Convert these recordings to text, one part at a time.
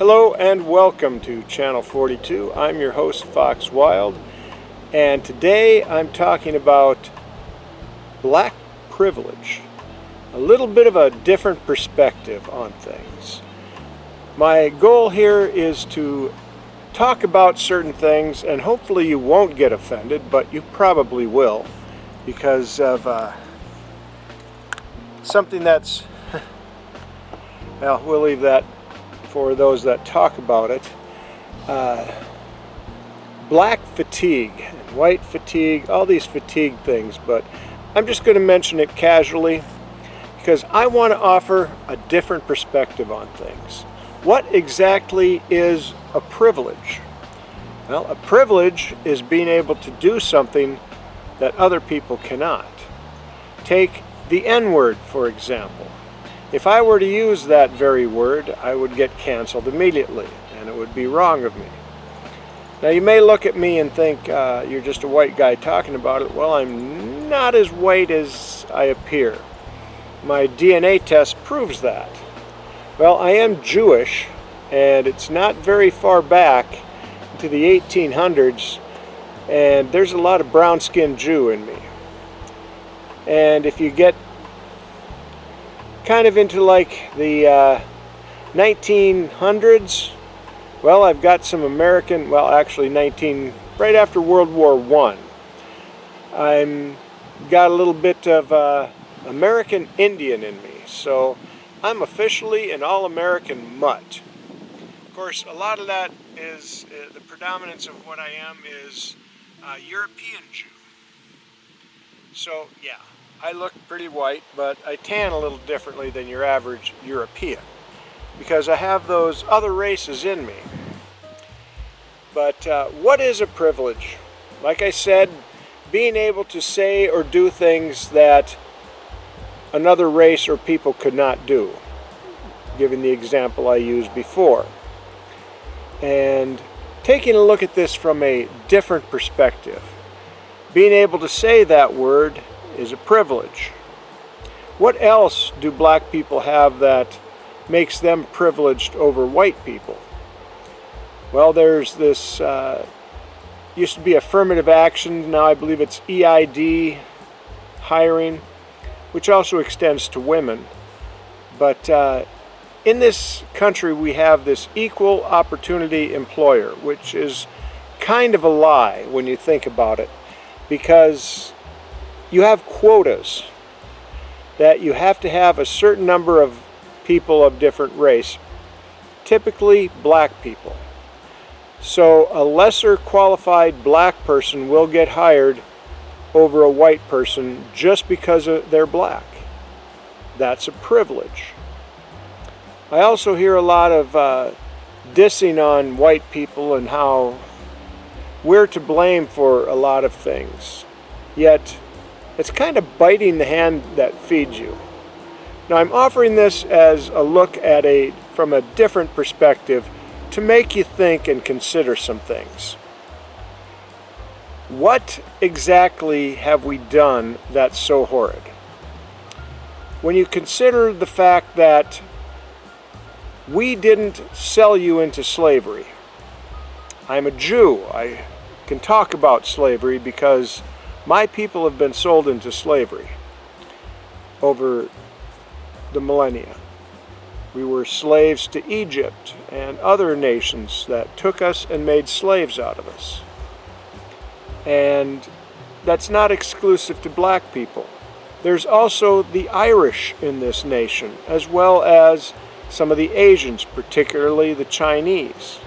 Hello and welcome to Channel 42. I'm your host, Fox Wild, and today I'm talking about black privilege. A little bit of a different perspective on things. My goal here is to talk about certain things, and hopefully you won't get offended, but you probably will, because of something that's, well, we'll leave that for those that talk about it. Black fatigue, and white fatigue, all these fatigue things, but I'm just going to mention it casually because I want to offer a different perspective on things. What exactly is a privilege? Well, a privilege is being able to do something that other people cannot. Take the N-word, for example. If I were to use that very word, I would get canceled immediately, and it would be wrong of me. Now, you may look at me and think you're just a white guy talking about it. Well, I'm not as white as I appear. My DNA test proves that. Well, I am Jewish, and it's not very far back to the 1800s, and there's a lot of brown-skinned Jew in me. And if you get kind of into like the 1900s, well, I've got some American, well, actually right after World War I. I'm got a little bit of American Indian in me, so I'm officially an all-American mutt. Of course, a lot of that is, the predominance of what I am is European Jew. So, yeah. I look pretty white, but I tan a little differently than your average European because I have those other races in me. But what is a privilege? Like I said, being able to say or do things that another race or people could not do, given the example I used before. And taking a look at this from a different perspective, being able to say that word is a privilege. What else do black people have that makes them privileged over white people? Well, there's this, used to be affirmative action, now I believe it's EID hiring, which also extends to women. But in this country we have this equal opportunity employer, which is kind of a lie when you think about it, because you have quotas that you have to have a certain number of people of different race, typically black people. So a lesser qualified black person will get hired over a white person just because they're black. That's a privilege. I also hear a lot of dissing on white people and how we're to blame for a lot of things. Yet it's kind of biting the hand that feeds you. Now, I'm offering this as a look at from a different perspective to make you think and consider some things. What exactly have we done that's so horrid? When you consider the fact that we didn't sell you into slavery. I'm a Jew. I can talk about slavery because my people have been sold into slavery over the millennia. We were slaves to Egypt and other nations that took us and made slaves out of us. And that's not exclusive to black people. There's also the Irish in this nation, as well as some of the Asians, particularly the Chinese,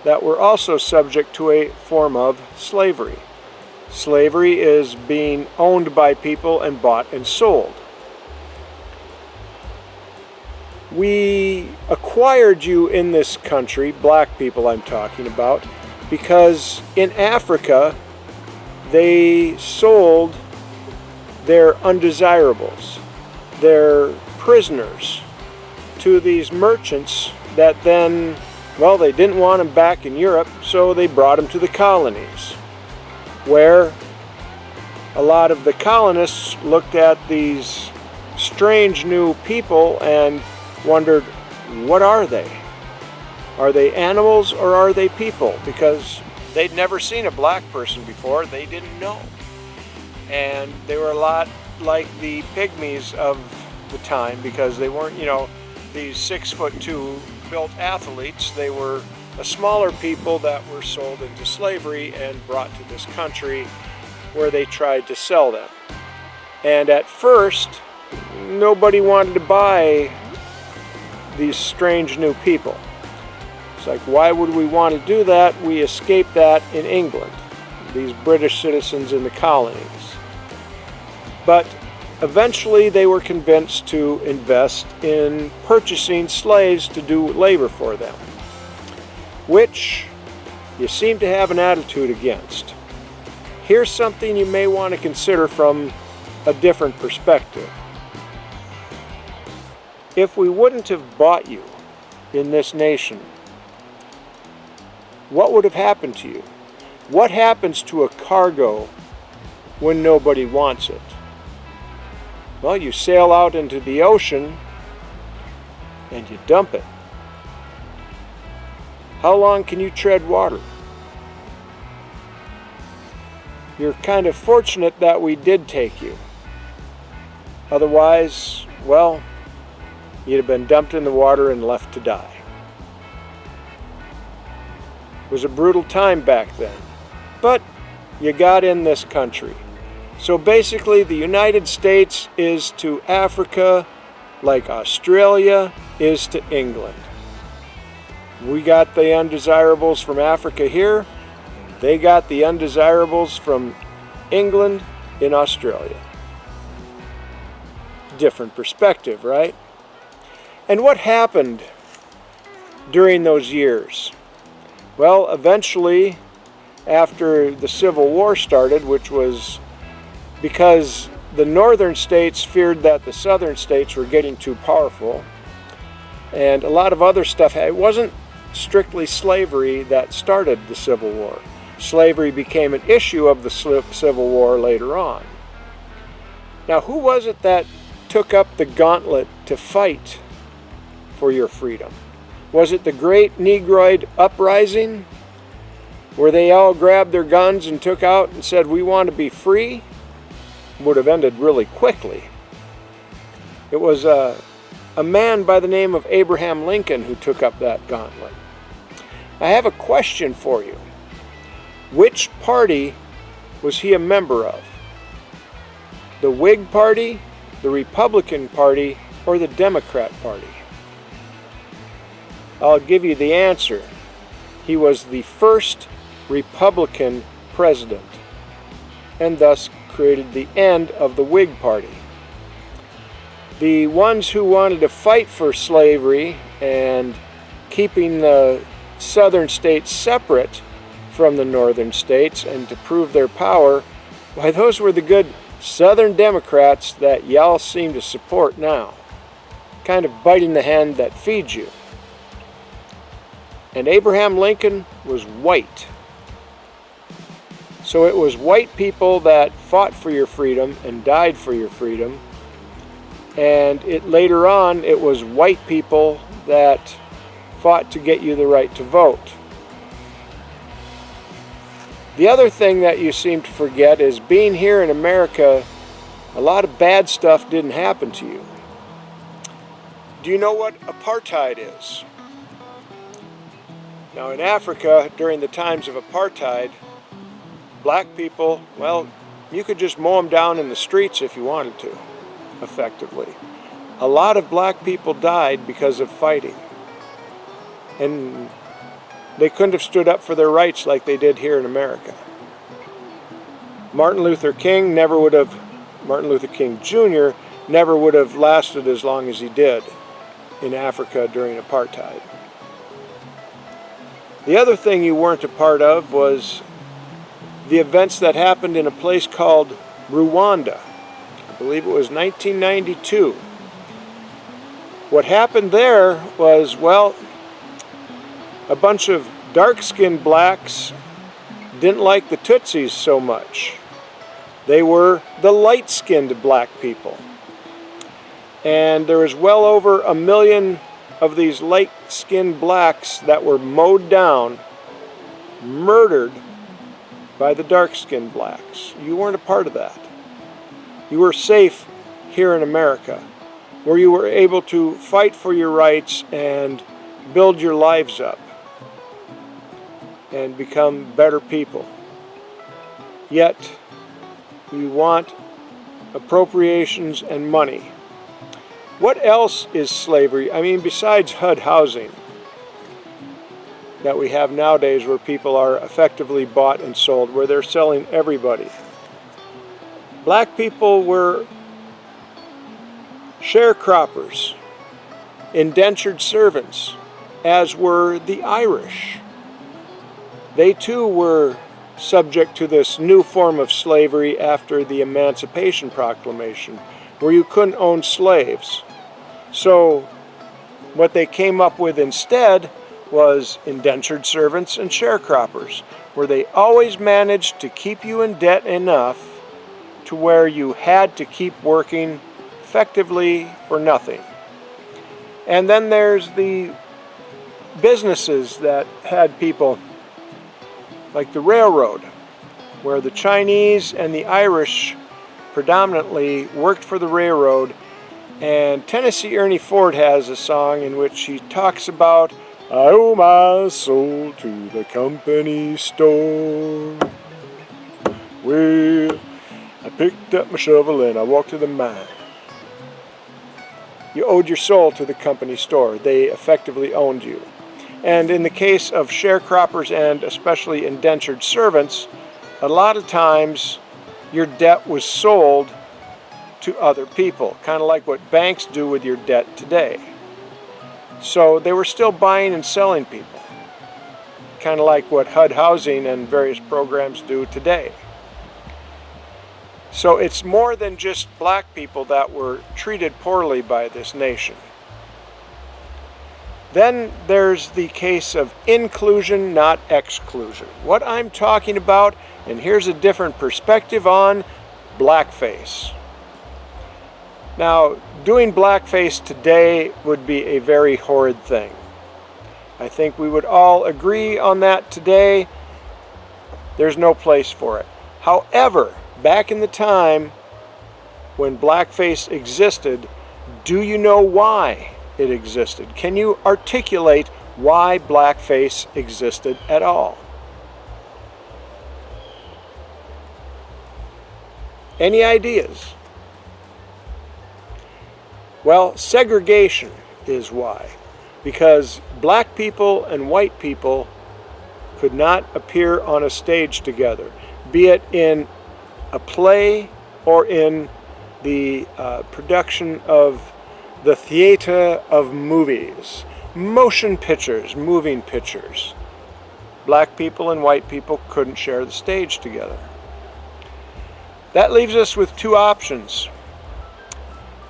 that were also subject to a form of slavery. Slavery is being owned by people and bought and sold. We acquired you in this country, black people I'm talking about, because in Africa they sold their undesirables, their prisoners, to these merchants that then, well, they didn't want them back in Europe, so they brought them to the colonies, where a lot of the colonists looked at these strange new people and wondered, what are they? Are they animals or are they people? Because they'd never seen a black person before, they didn't know. And they were a lot like the pygmies of the time, because they weren't, you know, these 6'2" built athletes. They were a smaller people that were sold into slavery and brought to this country where they tried to sell them. And at first, nobody wanted to buy these strange new people. It's like, why would we want to do that? We escaped that in England, these British citizens in the colonies. But eventually they were convinced to invest in purchasing slaves to do labor for them, which you seem to have an attitude against. Here's something you may want to consider from a different perspective. If we wouldn't have bought you in this nation, what would have happened to you? What happens to a cargo when nobody wants it? Well, you sail out into the ocean and you dump it. How long can you tread water? You're kind of fortunate that we did take you. Otherwise, well, you'd have been dumped in the water and left to die. It was a brutal time back then, but you got in this country. So basically, the United States is to Africa like Australia is to England. We got the undesirables from Africa here, and they got the undesirables from England in Australia. Different perspective, right? And what happened during those years? Well, eventually, after the Civil War started, which was because the northern states feared that the southern states were getting too powerful, and a lot of other stuff. It wasn't strictly slavery that started the Civil War. Slavery became an issue of the Civil War later on. Now, who was it that took up the gauntlet to fight for your freedom? Was it the Great Negroid Uprising, where they all grabbed their guns and took out and said, we want to be free? Would have ended really quickly. It was a man by the name of Abraham Lincoln who took up that gauntlet. I have a question for you. Which party was he a member of? The Whig Party, the Republican Party, or the Democrat Party? I'll give you the answer. He was the first Republican president, and thus created the end of the Whig Party. The ones who wanted to fight for slavery and keeping the southern states separate from the northern states and to prove their power, why, those were the good Southern Democrats that y'all seem to support now. Kind of biting the hand that feeds you. And Abraham Lincoln was white. So it was white people that fought for your freedom and died for your freedom. And later on, it was white people that fought to get you the right to vote. The other thing that you seem to forget is, being here in America, a lot of bad stuff didn't happen to you. Do you know what apartheid is? Now, in Africa, during the times of apartheid, black people, well, you could just mow them down in the streets if you wanted to, effectively. A lot of black people died because of fighting. And they couldn't have stood up for their rights like they did here in America. Martin Luther King Jr. never would have lasted as long as he did in Africa during apartheid. The other thing you weren't a part of was the events that happened in a place called Rwanda. I believe it was 1992. What happened there was, well, a bunch of dark-skinned blacks didn't like the Tutsis so much. They were the light-skinned black people. And there was well over 1 million of these light-skinned blacks that were mowed down, murdered by the dark-skinned blacks. You weren't a part of that. You were safe here in America, where you were able to fight for your rights and build your lives up and become better people. Yet, you want appropriations and money. What else is slavery? I mean, besides HUD housing that we have nowadays, where people are effectively bought and sold, where they're selling everybody. Black people were sharecroppers, indentured servants, as were the Irish. They too were subject to this new form of slavery after the Emancipation Proclamation, where you couldn't own slaves. So what they came up with instead was indentured servants and sharecroppers, where they always managed to keep you in debt enough to where you had to keep working effectively for nothing. And then there's the businesses that had people, like the railroad, where the Chinese and the Irish predominantly worked for the railroad. And Tennessee Ernie Ford has a song in which he talks about, I owe my soul to the company store. Well, I picked up my shovel and I walked to the mine. You owed your soul to the company store. They effectively owned you. And in the case of sharecroppers and especially indentured servants, a lot of times your debt was sold to other people, kind of like what banks do with your debt today. So they were still buying and selling people, kind of like what HUD housing and various programs do today. So it's more than just black people that were treated poorly by this nation. Then there's the case of inclusion, not exclusion. What I'm talking about, and here's a different perspective on blackface. Now, doing blackface today would be a very horrid thing. I think we would all agree on that today. There's no place for it. However, back in the time when blackface existed, do you know why it existed? Can you articulate why blackface existed at all? Any ideas? Well, segregation is why. Because black people and white people could not appear on a stage together, be it in a play or in the production of the theater of movies, motion pictures, moving pictures. Black people and white people couldn't share the stage together. That leaves us with two options.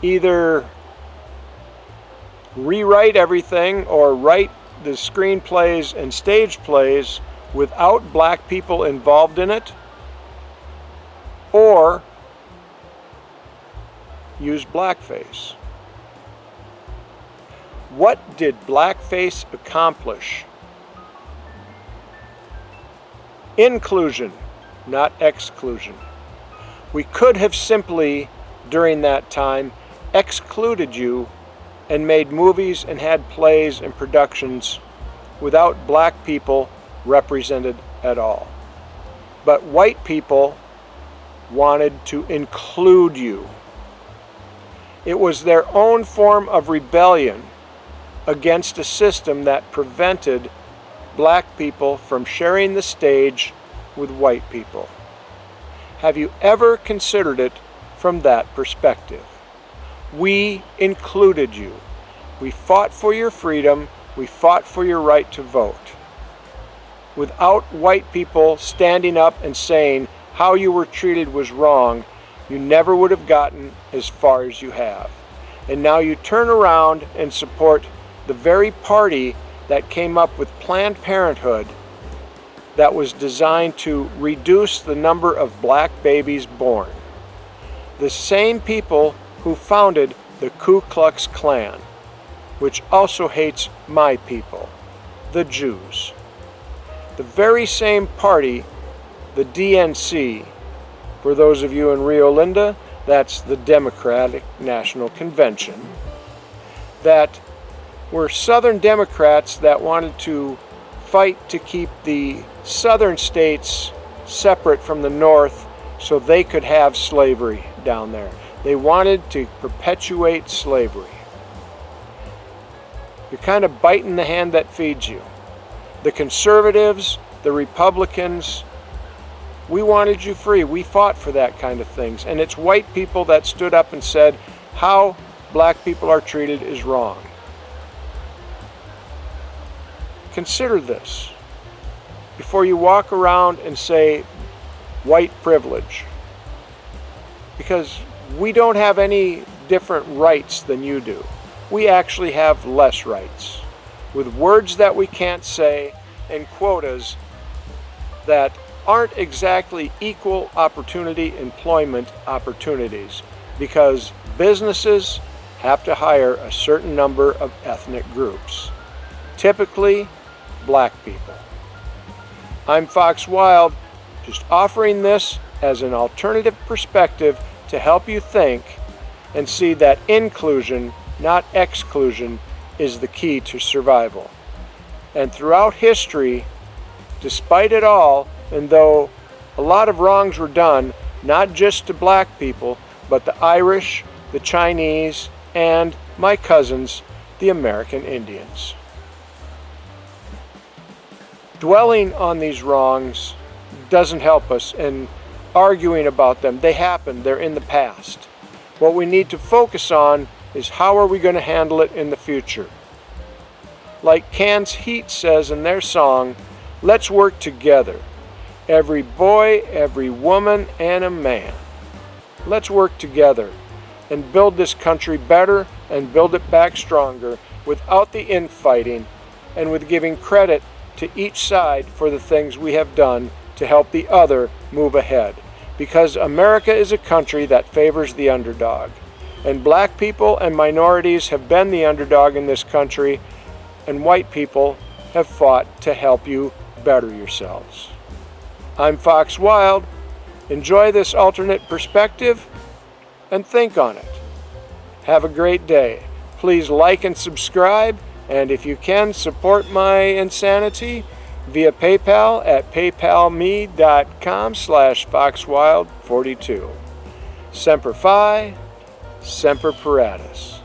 Either rewrite everything or write the screenplays and stage plays without black people involved in it, or use blackface. What did blackface accomplish? Inclusion, not exclusion. We could have simply, during that time, excluded you and made movies and had plays and productions without black people represented at all. But white people wanted to include you. It was their own form of rebellion against a system that prevented black people from sharing the stage with white people. Have you ever considered it from that perspective? We included you. We fought for your freedom. We fought for your right to vote. Without white people standing up and saying how you were treated was wrong, you never would have gotten as far as you have. And now you turn around and support the very party that came up with Planned Parenthood that was designed to reduce the number of black babies born. The same people who founded the Ku Klux Klan. which also hates my people, the Jews. The very same party, the DNC, for those of you in Rio Linda, that's the Democratic National Convention, that were Southern Democrats that wanted to fight to keep the southern states separate from the North so they could have slavery down there. They wanted to perpetuate slavery. You're kind of biting the hand that feeds you. The conservatives, the Republicans, we wanted you free. We fought for that kind of things. And it's white people that stood up and said, how black people are treated is wrong. Consider this before you walk around and say white privilege, because we don't have any different rights than you do. We actually have less rights, with words that we can't say and quotas that aren't exactly equal opportunity employment opportunities, because businesses have to hire a certain number of ethnic groups, typically black people. I'm Fox Wild, just offering this as an alternative perspective to help you think and see that inclusion, not exclusion, is the key to survival. And throughout history, despite it all, and though a lot of wrongs were done, not just to black people, but the Irish, the Chinese, and my cousins, the American Indians. Dwelling on these wrongs doesn't help us, and arguing about them, they happened, they're in the past. What we need to focus on is how are we going to handle it in the future. Like Can's Heat says in their song, let's work together. Every boy, every woman, and a man. Let's work together and build this country better and build it back stronger without the infighting and with giving credit to each side for the things we have done to help the other move ahead. Because America is a country that favors the underdog. And black people and minorities have been the underdog in this country, and white people have fought to help you better yourselves. I'm Fox Wild. Enjoy this alternate perspective and think on it. Have a great day. Please like and subscribe, and if you can, support my insanity via PayPal at paypalme.com/foxwild42. Semper Fi, Semper Paratus.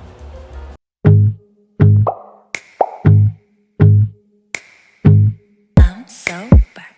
I'm so back.